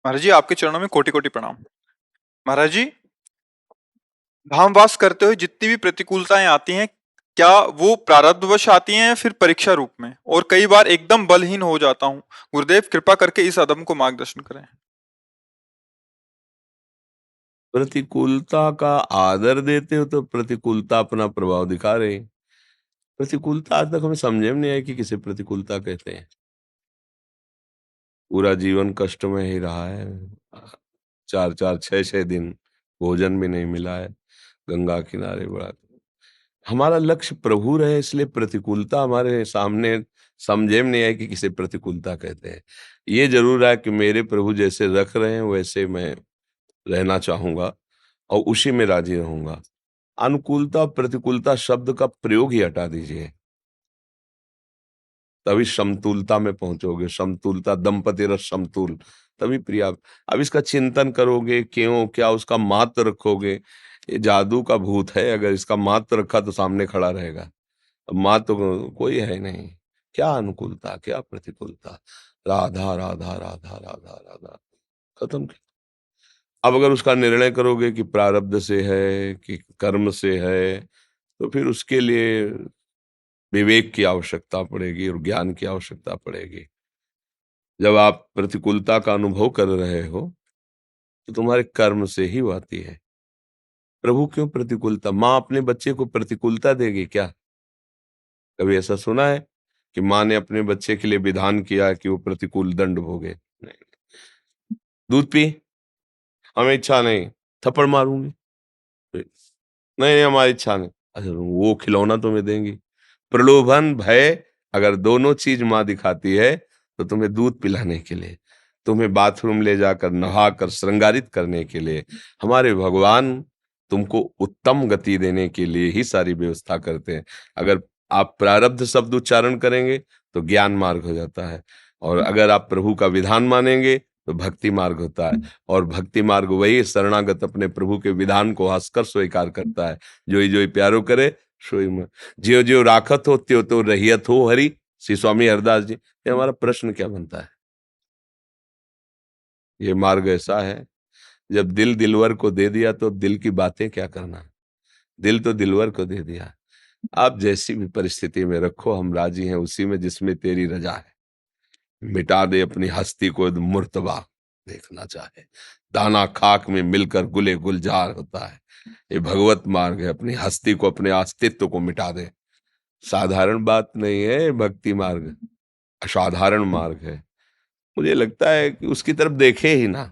महाराज जी, आपके चरणों में कोटि कोटि प्रणाम। महाराज जी, धामवास करते हुए जितनी भी प्रतिकूलताएं आती हैं, क्या वो प्रारब्धवश आती हैं या फिर परीक्षा रूप में? और कई बार एकदम बलहीन हो जाता हूँ। गुरुदेव कृपा करके इस अदम को मार्गदर्शन करें। प्रतिकूलता का आदर देते हो तो प्रतिकूलता अपना प्रभाव दिखा रही है। प्रतिकूलता आज तक हमें समझे में नहीं आया कि किसे प्रतिकूलता कहते हैं। पूरा जीवन कष्ट में ही रहा है। 4-4 6-6 दिन भोजन भी नहीं मिला है। गंगा किनारे बड़ा हमारा लक्ष्य प्रभु रहे, इसलिए प्रतिकूलता हमारे सामने समझे में नहीं आया कि किसे प्रतिकूलता कहते हैं। ये जरूर है कि मेरे प्रभु जैसे रख रहे हैं वैसे मैं रहना चाहूंगा और उसी में राजी रहूंगा। अनुकूलता प्रतिकूलता शब्द का प्रयोग ही हटा दीजिए, तभी समतुलता में पहुंचोगे। समतुलता दंपति रस समतुल, तभी प्रिया। अब इसका चिंतन करोगे, क्यों क्या उसका महत्व रखोगे। ये जादू का भूत है, अगर इसका महत्व रखा तो सामने खड़ा रहेगा। अब महत्व तो कोई है नहीं। क्या अनुकूलता क्या प्रतिकूलता, राधा राधा राधा राधा राधा, खत्म। अब अगर उसका निर्णय करोगे कि प्रारब्ध से है कि कर्म से है, तो फिर उसके लिए विवेक की आवश्यकता पड़ेगी और ज्ञान की आवश्यकता पड़ेगी। जब आप प्रतिकूलता का अनुभव कर रहे हो तो तुम्हारे कर्म से ही वो आती है। प्रभु क्यों प्रतिकूलता? माँ अपने बच्चे को प्रतिकूलता देगी क्या? कभी ऐसा सुना है कि माँ ने अपने बच्चे के लिए विधान किया कि वो प्रतिकूल दंड भोगे? नहीं। दूध पी, हमें इच्छा नहीं, थप्पड़ मारूंगी। नहीं नहीं, हमारी इच्छा नहीं। अच्छा, वो खिलौना तुम्हें देंगी। प्रलोभन भय, अगर दोनों चीज माँ दिखाती है तो तुम्हें दूध पिलाने के लिए, तुम्हें बाथरूम ले जाकर नहाकर श्रृंगारित करने के लिए, हमारे भगवान तुमको उत्तम गति देने के लिए ही सारी व्यवस्था करते हैं। अगर आप प्रारब्ध शब्द उच्चारण करेंगे तो ज्ञान मार्ग हो जाता है, और अगर आप प्रभु का विधान मानेंगे तो भक्ति मार्ग होता है। और भक्ति मार्ग वही शरणागत अपने प्रभु के विधान को हंसकर स्वीकार करता है। जोई जोई प्यारो करे सोई में, ज्यो ज्यो राखत हो त्यो तो रहियत हो हरि। श्री स्वामी हरदास जी। ये हमारा प्रश्न क्या बनता है? ये मार्ग ऐसा है, जब दिल दिलवर को दे दिया तो दिल की बातें क्या करना। दिल तो दिलवर को दे दिया। आप जैसी भी परिस्थिति में रखो, हम राजी हैं उसी में जिसमें तेरी रजा है। मिटा दे अपनी हस्ती को मुर्तबा देखना चाहे, दाना खाक में मिलकर गुले गुलजार होता है। ये भगवत मार्ग है, अपनी हस्ती को अपने अस्तित्व को मिटा दे। साधारण बात नहीं है ये भक्ति मार्ग, असाधारण मार्ग है। मुझे लगता है कि उसकी तरफ देखे ही ना।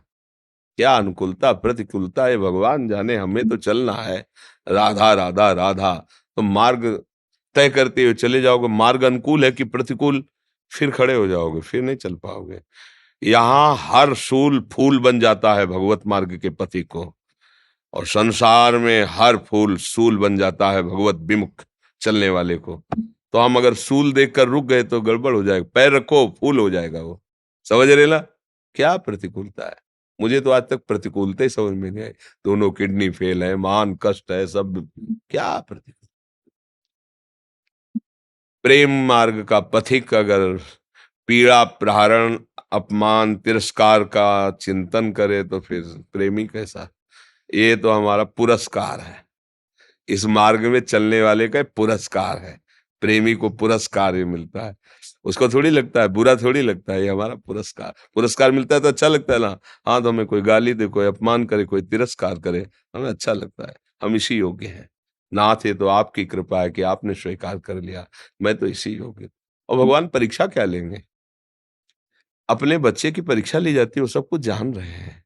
क्या अनुकूलता प्रतिकूलता है भगवान जाने, हमें तो चलना है राधा राधा राधा। तो मार्ग तय करते हुए चले जाओगे, मार्ग अनुकूल है कि प्रतिकूल, फिर खड़े हो जाओगे, फिर नहीं चल पाओगे। यहाँ हर सूल फूल बन जाता है भगवत मार्ग के पति को, और संसार में हर फूल सूल बन जाता है भगवत विमुख चलने वाले को। तो हम अगर सूल देखकर रुक गए तो गड़बड़ हो जाएगा। पैर रखो फूल हो जाएगा वो। समझ रहे ना? क्या प्रतिकूलता है? मुझे तो आज तक प्रतिकूलता ही समझ में नहीं आई। दोनों किडनी फेल है, मान कष्ट है, सब क्या प्रतिकूल। प्रेम मार्ग का पथिक अगर पीड़ा प्रहरण अपमान तिरस्कार का चिंतन करे तो फिर प्रेमी कैसा? ये तो हमारा पुरस्कार है, इस मार्ग में चलने वाले का पुरस्कार है। प्रेमी को पुरस्कार भी मिलता है, उसको थोड़ी लगता है बुरा, थोड़ी लगता है। ये हमारा पुरस्कार, पुरस्कार मिलता है तो अच्छा लगता है ना। हाँ, तो हमें कोई गाली दे, कोई अपमान करे, कोई तिरस्कार करे, हमें अच्छा लगता है। हम इसी योग्य हैं। नाथ, ये तो आपकी कृपा है कि आपने स्वीकार कर लिया, मैं तो इसी योग्य। और भगवान परीक्षा क्या लेंगे? अपने बच्चे की परीक्षा ली जाती है, वो सब कुछ जान रहे हैं।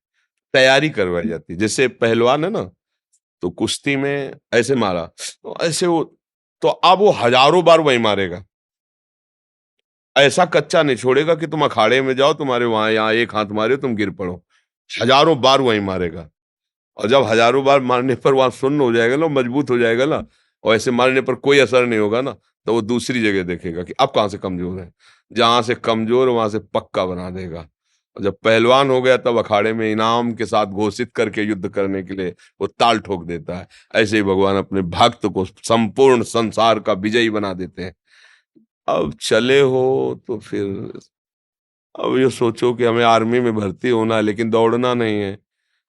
तैयारी करवाई जाती है। जैसे पहलवान है ना, तो कुश्ती में ऐसे मारा तो ऐसे वो, तो अब वो हजारों बार वही मारेगा। ऐसा कच्चा नहीं छोड़ेगा कि तुम अखाड़े में जाओ, तुम्हारे वहां यहाँ एक हाथ मारे तुम गिर पड़ो। हजारों बार वही मारेगा। और जब हजारों बार मारने पर वहां सुन्न हो जाएगा ना, मजबूत हो जाएगा ना, और ऐसे मारने पर कोई असर नहीं होगा ना, तो वो दूसरी जगह देखेगा कि अब कहां से कमजोर है। जहां से कमजोर वहां से पक्का बना देगा। और जब पहलवान हो गया तब अखाड़े में इनाम के साथ घोषित करके युद्ध करने के लिए वो ताल ठोक देता है। ऐसे ही भगवान अपने भक्त को संपूर्ण संसार का विजयी बना देते हैं। अब चले हो तो फिर अब ये सोचो कि हमें आर्मी में भर्ती होना है लेकिन दौड़ना नहीं है,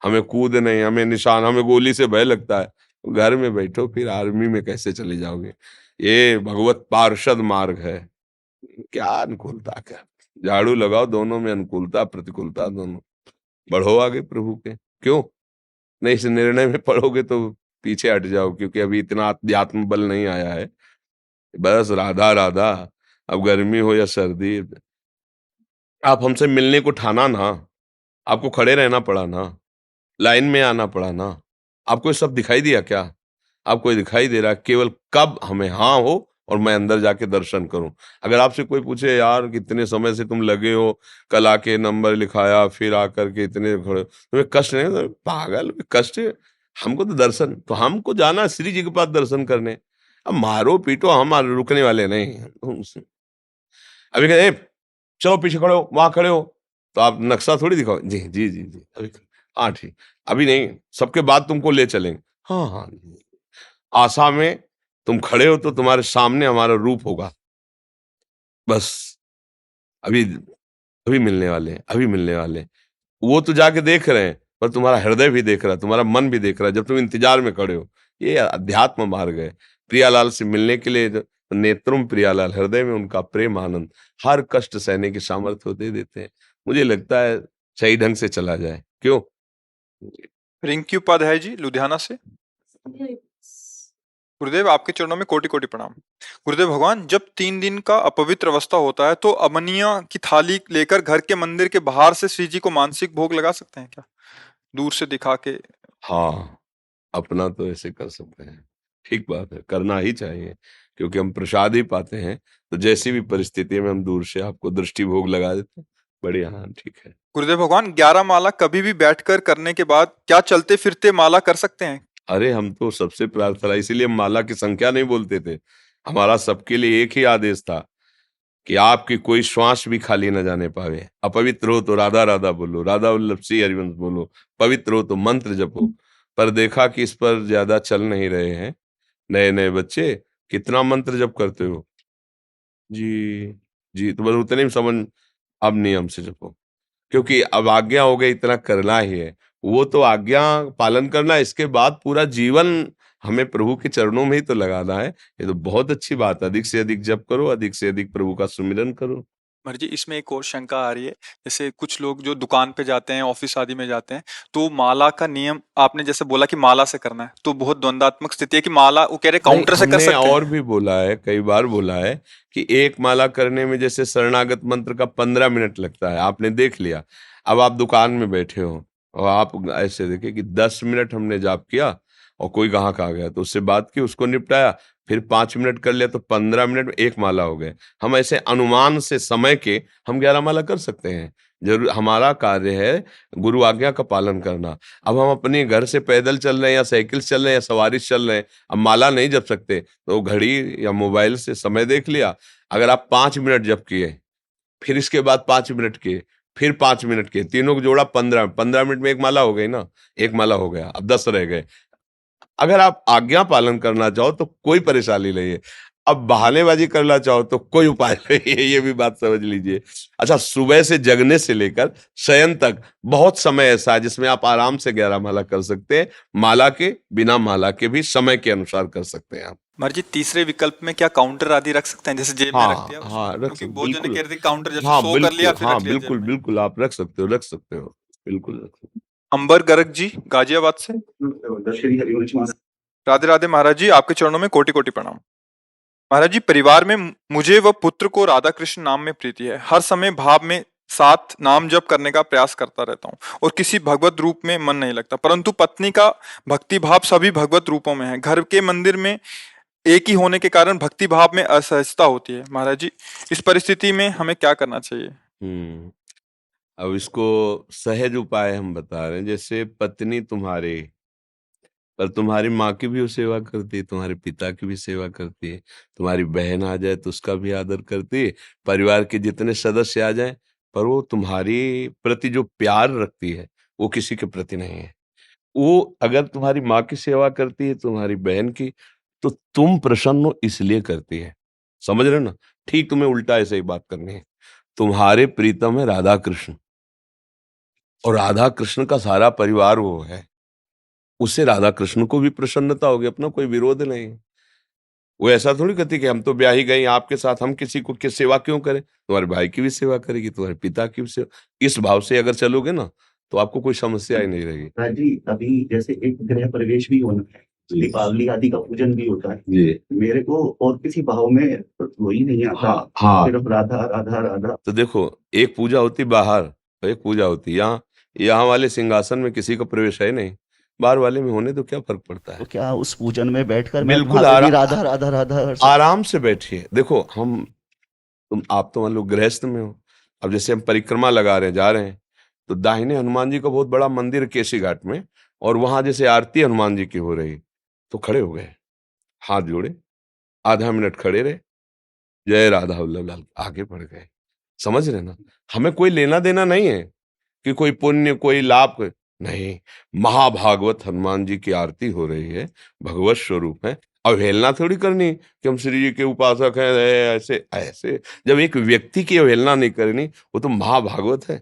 हमें कूद नहीं, हमें निशान, हमें गोली से भय लगता है। घर में बैठो फिर आर्मी में कैसे चले जाओगे? ये भगवत पार्षद मार्ग है। क्या अनुकूलता क्या? झाड़ू लगाओ, दोनों में अनुकूलता प्रतिकूलता दोनों। बढ़ो आगे प्रभु के। क्यों? नहीं, इस निर्णय में पड़ोगे तो पीछे हट जाओ, क्योंकि अभी इतना अध्यात्म बल नहीं आया है। बस राधा राधा। अब गर्मी हो या सर्दी, आप हमसे मिलने को ठाना ना, आपको खड़े रहना पड़ा ना, लाइन में आना पड़ा ना। आपको ये सब दिखाई दिया क्या? आपको ये दिखाई दे रहा है केवल कब हमें हाँ हो और मैं अंदर जाके दर्शन करूं। अगर आपसे कोई पूछे यार कितने समय से तुम लगे हो, कल आके नंबर लिखाया, फिर आकर के इतने खड़े, तुम्हें कष्ट नहीं होता? पागल, कष्ट है। हमको तो दर्शन, तो हमको जाना है श्री जी के पास दर्शन करने। अब मारो पीटो, हम रुकने वाले नहीं हैं। अभी कहते "ए, चलो पीछे खड़े हो, वहां खड़े हो", तो आप नक्शा थोड़ी दिखाओ, जी जी जी जी अभी, हाँ ठीक, अभी नहीं, सबके बाद तुमको ले चलेंगे। हाँ हाँ, आशा में तुम खड़े हो तो तुम्हारे सामने हमारा रूप होगा। बस अभी, अभी मिलने वाले हैं, अभी मिलने वाले हैं। वो तो जाके देख रहे हैं, पर तुम्हारा हृदय भी देख रहा है, तुम्हारा मन भी देख रहा है, जब तुम इंतजार में खड़े हो। ये अध्यात्म मार्ग है। प्रियालाल से मिलने के लिए नेत्रों में प्रियालाल, हृदय में उनका प्रेम आनंद, हर कष्ट सहने की सामर्थ्य वो दे देते हैं। मुझे लगता है सही ढंग से चला जाए। क्यों? रिंकी उपाध्याय जी लुधियाना से। गुरुदेव आपके चरणों में कोटि कोटि प्रणाम। गुरुदेव भगवान, जब 3 दिन का अपवित्र अवस्था होता है तो अमनिया की थाली लेकर घर के मंदिर के बाहर से श्री जी को मानसिक भोग लगा सकते हैं क्या, दूर से दिखा के? हाँ, अपना तो ऐसे कर सकते हैं। ठीक बात है, करना ही चाहिए, क्योंकि हम प्रसाद ही पाते हैं, तो जैसी भी परिस्थिति में हम दूर से आपको दृष्टि भोग लगा देते हैं। बढ़िया, हाँ, ठीक है। गुरुदेव भगवान, 11 माला कभी भी बैठकर करने के बाद क्या चलते फिरते माला कर सकते हैं? अरे, हम तो सबसे प्रार्थना, इसीलिए हम माला की संख्या नहीं बोलते थे। हमारा सबके लिए एक ही आदेश था कि आपकी कोई श्वास भी खाली न जाने पावे। अपवित्र हो तो राधा राधा बोलो, राधा वल्लभ श्री हरिवंश बोलो, पवित्र हो तो मंत्र जपो। पर देखा कि इस पर ज्यादा चल नहीं रहे हैं नए-नए बच्चे, कितना मंत्र जप करते हो? जी, जी, तो बस उतने में समझ, अब नियम से जपो। क्योंकि अब आज्ञा हो गई, इतना करना ही है। वो तो आज्ञा पालन करना, इसके बाद पूरा जीवन हमें प्रभु के चरणों में ही तो लगाना है। ये तो बहुत अच्छी बात है। अधिक से अधिक जप करो, अधिक से अधिक प्रभु का सुमिरन करो। मर्जी, इसमें एक और शंका आ रही है। जैसे कुछ लोग जो दुकान पे जाते हैं, ऑफिस आदि में जाते हैं, तो माला का नियम आपने जैसे बोला कि माला से करना है, तो बहुत द्वंद्वात्मक स्थिति है कि माला, वो कह रहे नहीं, काउंटर से कर हमने सकते और हैं। भी बोला है, कई बार बोला है कि एक माला करने में जैसे शरणागत मंत्र का 15 मिनट लगता है, आपने देख लिया। अब आप दुकान में बैठे हो और आप ऐसे देखे कि 10 मिनट हमने जाप किया और कोई ग्राहक आ गया, तो उससे बात की, उसको निपटाया, फिर 5 मिनट कर लिया, तो 15 मिनट में 1 माला हो गए। हम ऐसे अनुमान से समय के हम 11 माला कर सकते हैं। ज़रूर हमारा कार्य है गुरु आज्ञा का पालन करना। अब हम अपने घर से पैदल चल रहे हैं या साइकिल से चल रहे हैं या सवारी से चल रहे हैं, अब माला नहीं जप सकते, तो घड़ी या मोबाइल से समय देख लिया। अगर आप 5 मिनट जप किए, फिर इसके बाद 5 मिनट किए, फिर 5 मिनट किए, तीनों को जोड़ा 15, 15 मिनट में 1 माला हो गई ना, 1 माला हो गया, अब 10 रह गए। अगर आप आज्ञा पालन करना चाहो तो कोई परेशानी नहीं है। अब बहानेबाज़ी करना चाहो तो कोई उपाय नहीं है, ये भी बात समझ लीजिए। अच्छा, सुबह से जगने से लेकर शयन तक बहुत समय ऐसा है जिसमें आप आराम से 11 माला कर सकते हैं। माला के, बिना माला के भी समय के अनुसार कर सकते हैं आप। मर्जी, तीसरे विकल्प में क्या काउंटर आदि रख सकते हैं, जैसे जेब में रख हाँ, दिया हाँ, रख क्योंकि बहुत जने बिल्कुल। कह रहे थे काउंटर जैसे हाँ, सो कर लिया बिल्कुल, फिर हाँ, रख लिया जेब बिल्कुल, में। बिल्कुल आप रख सकते हो, रख सकते हो। बिल्कुल रख सकते हो। अंबर गर्ग जी गाजियाबाद से। राधे राधे महाराज जी, आपके चरणों में कोटि कोटि प्रणाम। महाराज जी, परिवार में मुझे व पुत्र को राधा कृष्ण नाम में प्रीति है। हर समय भाव में साथ नाम जप करने का प्रयास करता रहता हूँ और किसी भगवत रूप में मन नहीं लगता, परंतु पत्नी का भक्ति भाव सभी भगवत रूपों में है। घर के मंदिर में एक ही होने के कारण भक्ति भाव में असहजता होती है। महाराज जी, इस परिस्थिति में हमें क्या करना चाहिए? हुँ। अब इसको सहज उपाय हम बता रहे हैं। जैसे पत्नी तुम्हारी, पर तुम्हारी माँ की भी वो सेवा करती है, तुम्हारे पिता की भी सेवा करती है, तुम्हारी बहन आ जाए तो उसका भी आदर करती है, परिवार के जितने सदस्य आ जाएँ, पर वो तुम्हारी प्रति जो प्यार रखती है, वो किसी के प्रति नहीं है। वो अगर तुम्हारी माँ की सेवा करती है, तुम्हारी बहन की, तो तुम प्रसन्न हो इसलिए करती है। समझ रहे हो ना? ठीक तुम्हें उल्टा ऐसे ही बात करनी है। तुम्हारे प्रीतम है राधा कृष्ण, और राधा कृष्ण का सारा परिवार वो है, उससे राधा कृष्ण को भी प्रसन्नता होगी, अपना कोई विरोध नहीं। वो ऐसा थोड़ी कहती कि हम तो ब्याह ही गए आपके साथ, हम किसी को की सेवा क्यों करें? तुम्हारे भाई की भी सेवा करेगी, तुम्हारे पिता की भी सेवा। इस भाव से अगर चलोगे ना, तो आपको कोई समस्या ही नहीं रहेगी। हाँ जी, अभी जैसे एक गृह प्रवेश भी होना है, दीपावली आदि का पूजन भी होता है जी। मेरे को, और किसी भाव में वो ही नहीं आता। हाँ। सिर्फ राधा राधा राधा। तो देखो, एक पूजा होती बाहर और एक पूजा होती यहाँ। यहाँ वाले सिंहासन में किसी का प्रवेश है नहीं, बाहर वाले में होने तो क्या फर्क पड़ता तो है? क्या उस पूजन में बैठकर मैं बिल्कुल वहां पे भी राधा राधा राधा कर सकता आराम से बैठिए। देखो आप तो मान लो गृहस्थ में हो, अब जैसे हम परिक्रमा लगा रहे हैं, जा रहे हैं, तो दाहिने हनुमान जी का बहुत बड़ा मंदिर है केसी घाट में, और वहां जैसे आरती हनुमान जी की हो रही, तो खड़े हो गए, हाथ जोड़े, आधा मिनट खड़े रहे, जय राधा वल्लभ लाल, आगे बढ़ गए। समझ रहे ना? हमें कोई लेना देना नहीं है कि कोई पुण्य कोई लाभ नहीं। महाभागवत हनुमान जी की आरती हो रही है, भगवत स्वरूप है, अवहेलना थोड़ी करनी कि हम श्री जी के उपासक हैं, ऐसे ऐसे। जब एक व्यक्ति की अवहेलना नहीं करनी, वो तो महाभागवत है।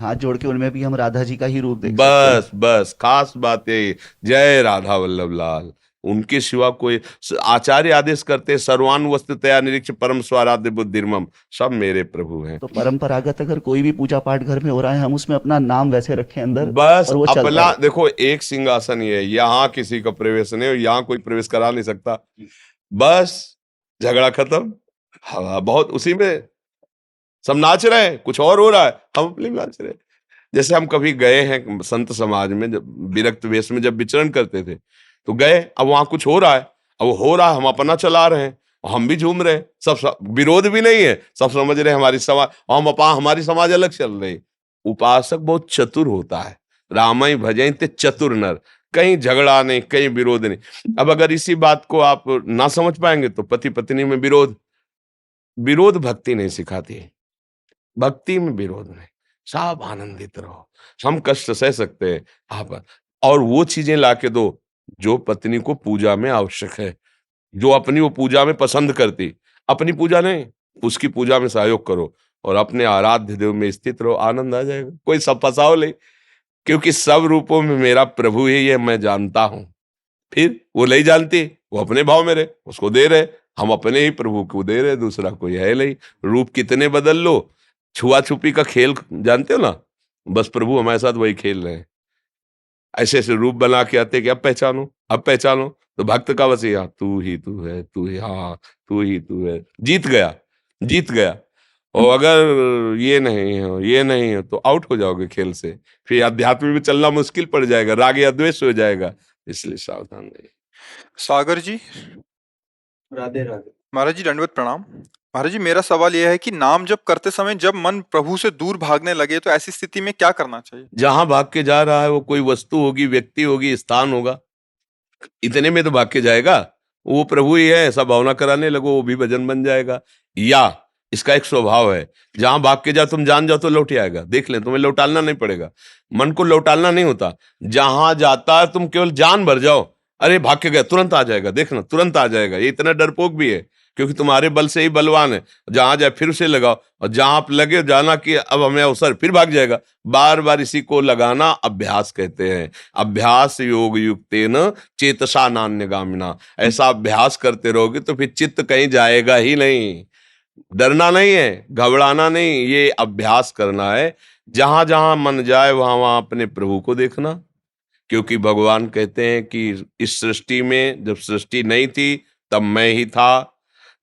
हाथ जोड़ के उनमें भी हम राधा जी का ही रूप देख सकते हैं। बस बस खास बात है, जय राधा वल्लभ लाल। उनके सिवा कोई आचार्य आदेश करते, सर्वान वस्तुतया निरीक्ष परम स्वाराध्य बुद्धिर्मम, सब मेरे प्रभु हैं। तो परंपरागत अगर कोई भी पूजा पाठ घर में हो रहा है, हम उसमें अपना नाम वैसे रखें अंदर, बस और वो चलता अपना रहे। देखो, एक सिंहासन ही है, यहाँ किसी का प्रवेश नहीं, और यहाँ कोई प्रवेश करा नहीं सकता। बस झगड़ा खत्म। हाँ, बहुत उसी में सब नाच रहे हैं, कुछ और हो रहा है, हम अपने में नाच रहे हैं। जैसे हम कभी गए हैं संत समाज में, जब विरक्त वेश में जब विचरण करते थे, तो गए, अब वहां कुछ हो रहा है, अब वो हो रहा है, हम अपना चला रहे हैं, और हम भी झूम रहे हैं, सब विरोध भी नहीं है, सब समझ रहे हैं हमारी समाज, हमारी समाज अलग चल रही। उपासक बहुत चतुर होता है, रामई भजई ते चतुर नर, कहीं झगड़ा नहीं, कहीं विरोध नहीं। अब अगर इसी बात को आप ना समझ पाएंगे, तो पति पत्नी में विरोध, विरोध भक्ति नहीं सिखाती है, भक्ति में विरोध नहीं, सब आनंदित रहो। हम कष्ट सह सकते हैं आप, और वो चीजें लाके दो जो पत्नी को पूजा में आवश्यक है, जो अपनी वो पूजा में पसंद करती। अपनी पूजा नहीं, उसकी पूजा में सहयोग करो, और अपने आराध्य देव में स्थित रहो, आनंद आ जाएगा। कोई सब फसाओ नहीं, क्योंकि सब रूपों में मेरा प्रभु ही है, मैं जानता हूं। फिर वो नहीं जानती, वो अपने भाव में रहे, उसको दे रहे, हम अपने ही प्रभु को दे रहे, दूसरा कोई है नहीं। रूप कितने बदल लो, छुआ छुपी का खेल जानते हो ना, बस प्रभु हमारे साथ वही खेल रहे हैं। ऐसे ऐसे रूप बना के आते कि अब पहचानो, अब पहचानो, तो भक्त का बस यहाँ तू ही तू है, तू ही, हाँ तू ही तू है, जीत गया, जीत गया। और अगर ये नहीं हो, ये नहीं हो, तो आउट हो जाओगे खेल से, फिर अध्यात्म में चलना मुश्किल पड़ जाएगा, राग या द्वेष हो जाएगा, इसलिए सावधान रहिए। सागर जी, राधे राधे। महाराज जी दंडवत प्रणाम। महाराज जी, मेरा सवाल यह है कि नाम जप करते समय जब मन प्रभु से दूर भागने लगे, तो ऐसी स्थिति में क्या करना चाहिए? जहां भाग के जा रहा है, वो कोई वस्तु होगी, व्यक्ति होगी, स्थान होगा, इतने में तो भाग के जाएगा। वो प्रभु ही है, ऐसा भावना कराने लगो, वो भी भजन बन जाएगा। या इसका एक स्वभाव है, जहां भाग के जाओ, तुम जान जाओ तो लौट आएगा। देख ले, तुम्हें लौटालना नहीं पड़ेगा, मन को लौटालना नहीं होता। जहां जाता है, तुम केवल जान भर जाओ, अरे भाग के गए, तुरंत आ जाएगा, देखना तुरंत आ जाएगा। ये इतना डरपोक भी है, क्योंकि तुम्हारे बल से ही बलवान है। जहां जाए फिर उसे लगाओ, और जहां आप लगे जाना कि अब हमें अवसर, फिर भाग जाएगा। बार बार इसी को लगाना अभ्यास कहते हैं। अभ्यास योग युक्तेन चेतसा नान्यगामिना। ऐसा अभ्यास करते रहोगे तो फिर चित्त कहीं जाएगा ही नहीं। डरना नहीं है, घबराना नहीं, ये अभ्यास करना है। जहां जहां मन जाए, वहां वहां अपने प्रभु को देखना, क्योंकि भगवान कहते हैं कि इस सृष्टि में जब सृष्टि नहीं थी तब मैं ही था,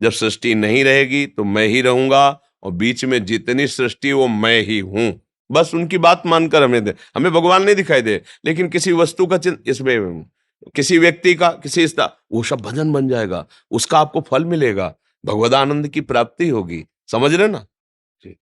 जब सृष्टि नहीं रहेगी तो मैं ही रहूंगा, और बीच में जितनी सृष्टि वो मैं ही हूं। बस उनकी बात मानकर हमें दे, हमें भगवान नहीं दिखाई दे, लेकिन किसी वस्तु का चिन्ह इसमें, किसी व्यक्ति का, किसी वो सब भजन बन जाएगा, उसका आपको फल मिलेगा, भगवदानंद की प्राप्ति होगी। समझ रहे ना?